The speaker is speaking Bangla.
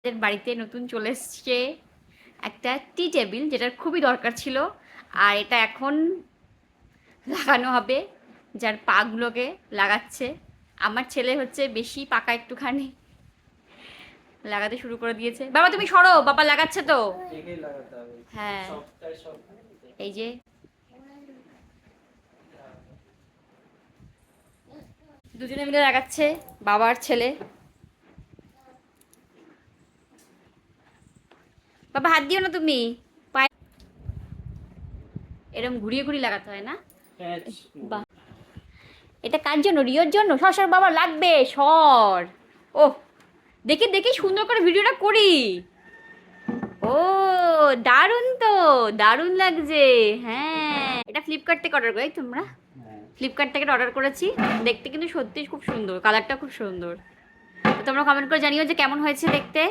আমাদের বাড়িতে নতুন চলে এসছে একটা টি টেবিল, যেটার খুবই দরকার ছিল। আর এটা এখন লাগানো হবে, যার পাগুলোকে লাগাচ্ছে। আমার ছেলে হচ্ছে বেশি পাকা একটুখানি, লাগাতে শুরু করে দিয়েছে। বাবা তুমি সরো, বাবা লাগাচ্ছে তো। হ্যাঁ, এই যে দুজনে মিলে লাগাচ্ছে, বাবার ছেলে। বাবা হাত দিও না তুমি, পায়ে এরকম ঘুরিয়ে ঘুরিয়ে লাগাতে হয় না? বাহ, এটা কার জন্য? রিওর জন্য? সর সর বাবা, লাগবে, সর। ও, দেখি দেখি সুন্দর করে ভিডিওটা করি। ও, দারুণ তো, দারুণ লাগছে। হ্যাঁ, এটা ফ্লিপকার্ট থেকে অর্ডার করি তোমরা? ফ্লিপকার্ট থেকে অর্ডার করেছি। দেখতে কিন্তু সত্যি খুব সুন্দর, কালারটা খুব সুন্দর। তো তোমরা কমেন্ট করে জানিও যে কেমন হয়েছে দেখতে।